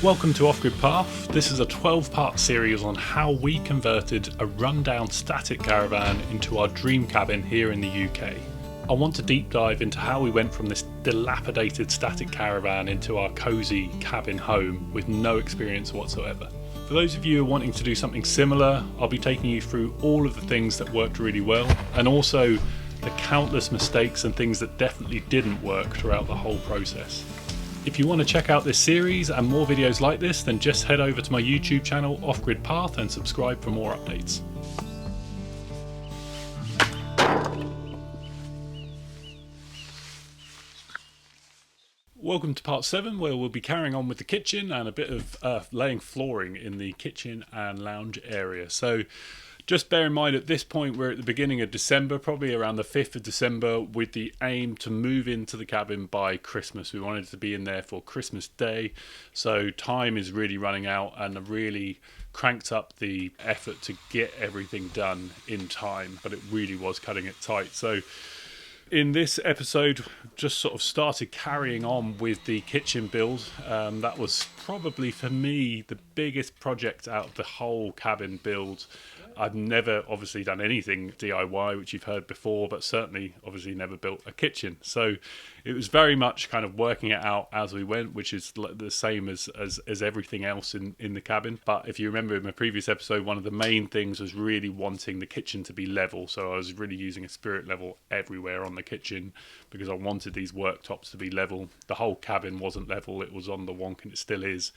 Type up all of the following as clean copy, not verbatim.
Welcome to Off-Grid Path. This is a 12-part series on how we converted a rundown static caravan into our dream cabin here in the UK. I want to deep dive into how we went from this dilapidated static caravan into our cosy cabin home with no experience whatsoever. For those of you who are wanting to do something similar, I'll be taking you through all of the things that worked really well and also the countless mistakes and things that definitely didn't work throughout the whole process. If you want to check out this series and more videos like this, then just head over to my YouTube channel Off-Grid Path and subscribe for more updates. Welcome to part 7, where we'll be carrying on with the kitchen and a bit of laying flooring in the kitchen and lounge area. So just bear in mind at this point we're at the beginning of December, probably around the 5th of December, with the aim to move into the cabin by Christmas. We wanted to be in there for Christmas Day, so time is really running out and I've really cranked up the effort to get everything done in time, but it really was cutting it tight. So in this episode, just sort of started carrying on with the kitchen build. That was probably for me the biggest project out of the whole cabin build. I've never obviously done anything DIY, which you've heard before, but certainly obviously never built a kitchen. So it was very much kind of working it out as we went, which is the same as everything else in the cabin. But if you remember in my previous episode, one of the main things was really wanting the kitchen to be level. So I was really using a spirit level everywhere on the kitchen because I wanted these worktops to be level. The whole cabin wasn't level. It was on the wonk, and it still is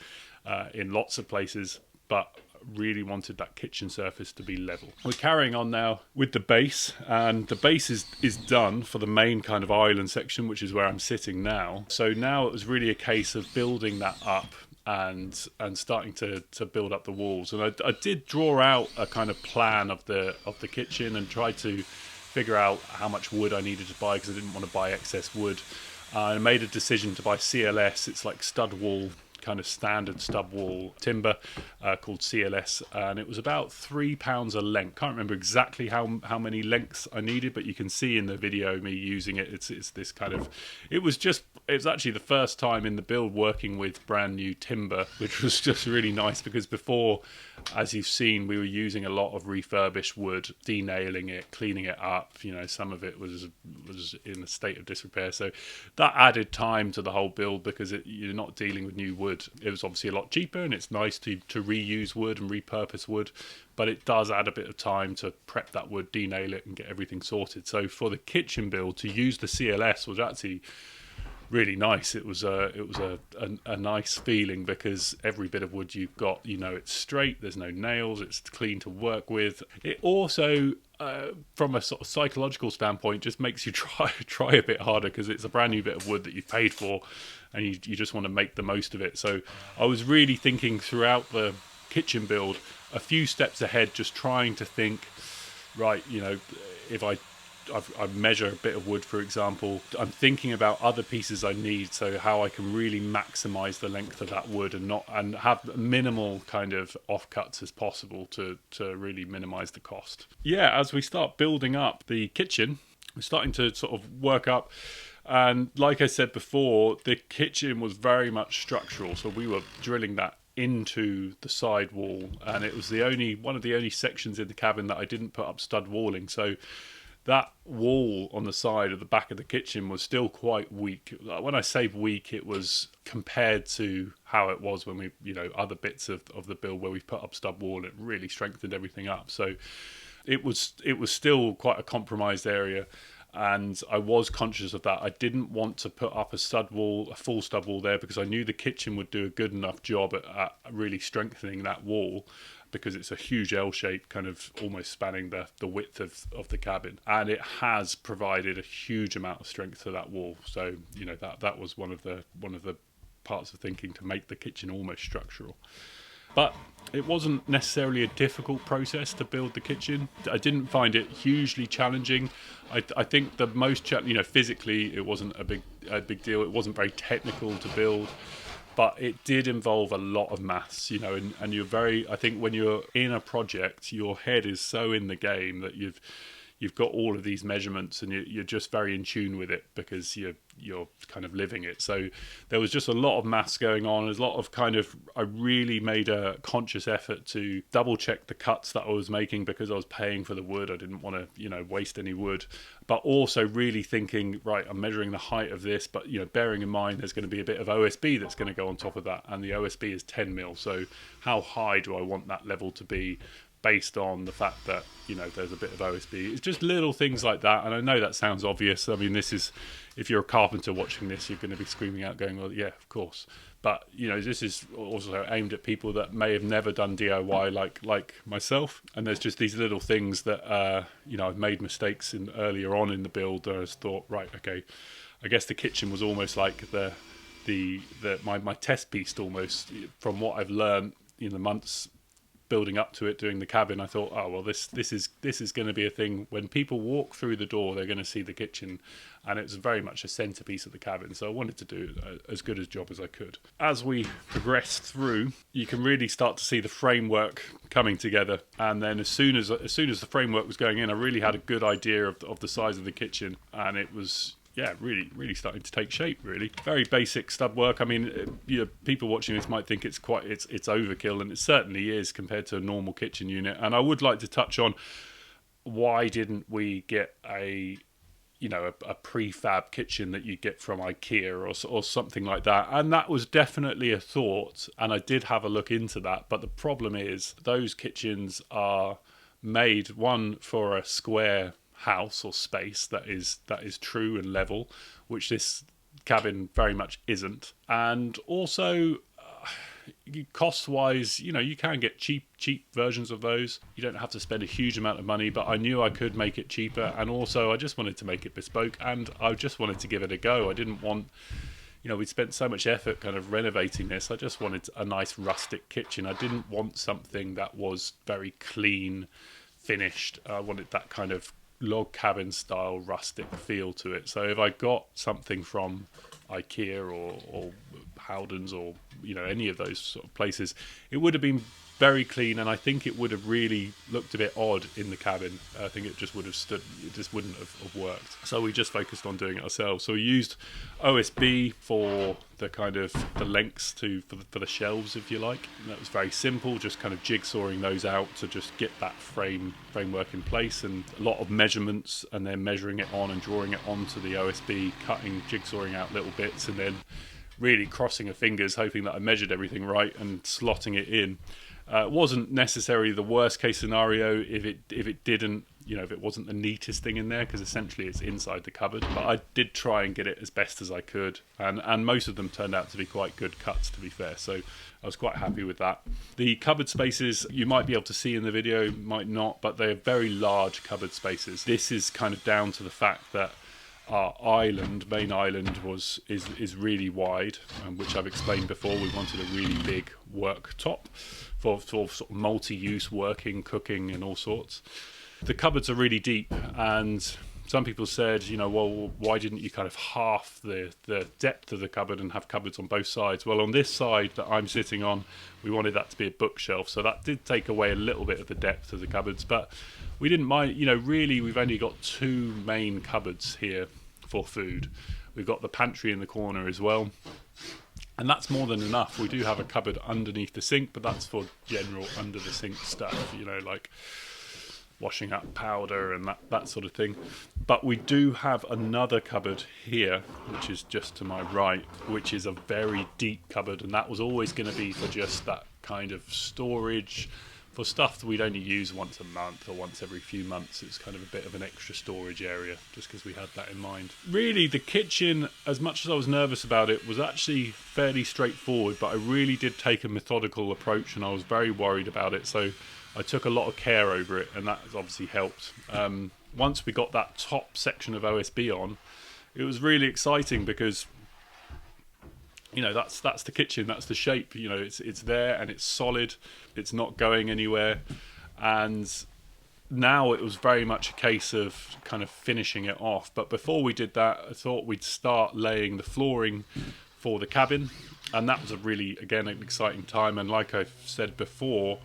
in lots of places, but really wanted that kitchen surface to be level. We're carrying on now with the base, and the base is done for the main kind of island section, which is where I'm sitting now. So now it was really a case of building that up and starting to build up the walls. And I did draw out a kind of plan of the kitchen and try to figure out how much wood I needed to buy because I didn't want to buy excess wood. I made a decision to buy CLS. It's like stud wall, kind of standard stud wall timber called CLS, and it was about £3 a length. Can't remember exactly how many lengths I needed, but you can see in the video me using it. It's this kind of, it was actually the first time in the build working with brand new timber, which was just really nice because before, as you've seen, we were using a lot of refurbished wood, denailing it, cleaning it up. You know, some of it was in a state of disrepair, so that added time to the whole build because you're not dealing with new wood. It was obviously a lot cheaper, and it's nice to reuse wood and repurpose wood, but it does add a bit of time to prep that wood, denail it, and get everything sorted. So for the kitchen build, to use the CLS was actually really nice. It was a nice feeling because every bit of wood you've got, you know, it's straight, there's no nails, it's clean to work with. It also from a sort of psychological standpoint just makes you try a bit harder because it's a brand new bit of wood that you've paid for and you just want to make the most of it. So I was really thinking throughout the kitchen build a few steps ahead, just trying to think, right, you know, if I measure a bit of wood, for example, I'm thinking about other pieces I need, so how I can really maximize the length of that wood and have minimal kind of offcuts as possible to really minimize the cost. Yeah, as we start building up the kitchen, we're starting to sort of work up. And like I said before, the kitchen was very much structural, so we were drilling that into the side wall, and it was one of the only sections in the cabin that I didn't put up stud walling. So that wall on the side of the back of the kitchen was still quite weak. When I say weak, it was compared to how it was when we, you know, other bits of the build where we've put up stud wall, it really strengthened everything up. So it was still quite a compromised area, and I was conscious of that. I didn't want to put up a full stud wall there because I knew the kitchen would do a good enough job at really strengthening that wall, because it's a huge L shape, kind of almost spanning the width of the cabin, and it has provided a huge amount of strength to that wall. So, you know, that was one of the parts of thinking to make the kitchen almost structural. But it wasn't necessarily a difficult process to build the kitchen. I didn't find it hugely challenging. I think the most physically it wasn't a big deal. It wasn't very technical to build, but it did involve a lot of maths, you know, and you're I think when you're in a project, your head is so in the game that you've got all of these measurements and you're just very in tune with it because you're you're kind of living it. So there was just a lot of maths going on. There's a lot of I really made a conscious effort to double check the cuts that I was making, because I was paying for the wood. I didn't want to, waste any wood, but also really thinking, right, I'm measuring the height of this, but, bearing in mind there's going to be a bit of OSB that's going to go on top of that. And the OSB is 10 mil. So how high do I want that level to be, based on the fact that, there's a bit of OSB. It's just little things like that. And I know that sounds obvious. I mean, this is, if you're a carpenter watching this, you're going to be screaming out going, well, yeah, of course. But, this is also aimed at people that may have never done DIY like myself. And there's just these little things that, I've made mistakes in earlier on in the build. I just thought, right, okay, I guess the kitchen was almost like my test piece almost, from what I've learned in the months building up to it, doing the cabin. I thought, oh well, this is going to be a thing. When people walk through the door, they're going to see the kitchen, and it's very much a centerpiece of the cabin. So I wanted to do as good a job as I could. As we progressed through, you can really start to see the framework coming together, and then as soon as the framework was going in, I really had a good idea of the size of the kitchen, and it was, really starting to take shape, really. Very basic stud work. I mean, people watching this might think it's overkill, and it certainly is compared to a normal kitchen unit. And I would like to touch on, why didn't we get a prefab kitchen that you get from IKEA or something like that? And that was definitely a thought, and I did have a look into that. But the problem is, those kitchens are made, one, for a square house or space that is true and level, which this cabin very much isn't. And also, cost wise, you can get cheap versions of those. You don't have to spend a huge amount of money, but I knew I could make it cheaper. And also, I just wanted to make it bespoke, and I just wanted to give it a go. I didn't want, we'd spent so much effort kind of renovating this. I just wanted a nice rustic kitchen. I didn't want something that was very clean, finished. I wanted that kind of log cabin style rustic feel to it. So if I got something from IKEA or Howden's or any of those sort of places, it would have been very clean, and I think it would have really looked a bit odd in the cabin. I think it just would have stood, it just wouldn't have worked. So we just focused on doing it ourselves. So we used OSB for the kind of the lengths for the shelves, if you like. And that was very simple, just kind of jigsawing those out to just get that framework in place, and a lot of measurements, and then measuring it on and drawing it onto the OSB, jigsawing out little bits, and then really crossing our fingers, hoping that I measured everything right and slotting it in. It wasn't necessarily the worst case scenario if it didn't, if it wasn't the neatest thing in there, because essentially it's inside the cupboard. But I did try and get it as best as I could, and most of them turned out to be quite good cuts, to be fair. So I was quite happy with that. The cupboard spaces, you might be able to see in the video, might not, but they're very large cupboard spaces. This is kind of down to the fact that our main island is really wide, which I've explained before. We wanted a really big worktop for sort of multi-use working, cooking and all sorts. The cupboards are really deep, and some people said, well, why didn't you kind of half the depth of the cupboard and have cupboards on both sides? Well, on this side that I'm sitting on, we wanted that to be a bookshelf, so that did take away a little bit of the depth of the cupboards, but we didn't mind. Really, we've only got two main cupboards here for food. We've got the pantry in the corner as well, and that's more than enough. We do have a cupboard underneath the sink, but that's for general under the sink stuff, like washing up powder and that sort of thing. But we do have another cupboard here, which is just to my right, which is a very deep cupboard, and that was always going to be for just that kind of storage, for stuff that we'd only use once a month or once every few months. It's kind of a bit of an extra storage area, just because we had that in mind. Really, the kitchen, as much as I was nervous about it, was actually fairly straightforward, but I really did take a methodical approach, and I was very worried about it. So I took a lot of care over it, and that has obviously helped. Once we got that top section of OSB on, it was really exciting, because that's the kitchen, that's the shape. It's there and it's solid, it's not going anywhere. And now it was very much a case of kind of finishing it off. But before we did that, I thought we'd start laying the flooring for the cabin, and that was a really, again, an exciting time. And like I've said before,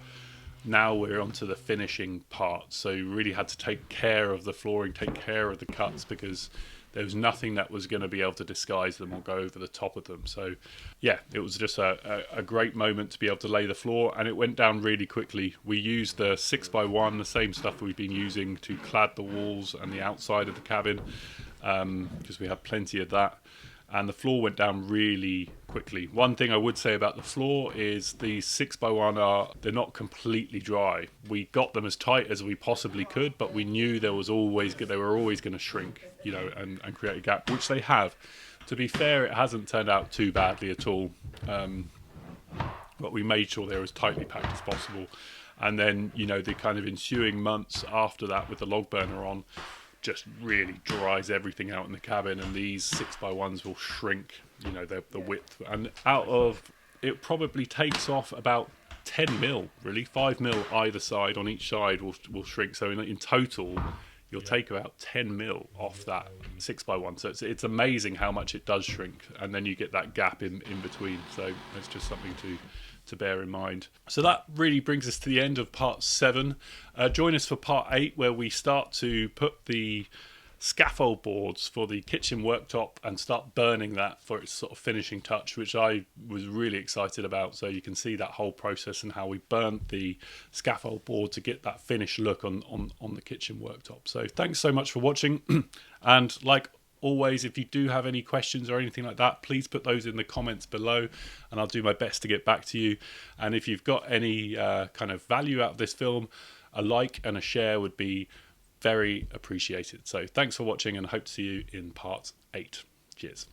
now we're onto the finishing part, so you really had to take care of the flooring, take care of the cuts, because there was nothing that was going to be able to disguise them or go over the top of them. So yeah, it was just a great moment to be able to lay the floor, and it went down really quickly. We used the 6x1, the same stuff we've been using to clad the walls and the outside of the cabin, because we had plenty of that. And the floor went down really quickly. One thing I would say about the floor is the 6x1 they're not completely dry. We got them as tight as we possibly could, but we knew they were always going to shrink, you know, and create a gap, which they have. To be fair, it hasn't turned out too badly at all. But we made sure they were as tightly packed as possible. And then, you know, the kind of ensuing months after that with the log burner on, just really dries everything out in the cabin, and these 6x1s will shrink, you know, the width, and out of it probably takes off about 10 mil, really 5 mil either side. On each side will shrink, so in total you'll take about 10 mil off that 6x1. So it's amazing how much it does shrink, and then you get that gap in between. So it's just something to bear in mind. So that really brings us to the end of part 7. Join us for part 8, where we start to put the scaffold boards for the kitchen worktop and start burning that for its sort of finishing touch, which I was really excited about. So you can see that whole process and how we burnt the scaffold board to get that finished look on the kitchen worktop. So thanks so much for watching, and like always, if you do have any questions or anything like that, please put those in the comments below, and I'll do my best to get back to you. And if you've got any kind of value out of this film, a like and a share would be very appreciated. So thanks for watching, and hope to see you in part 8. Cheers.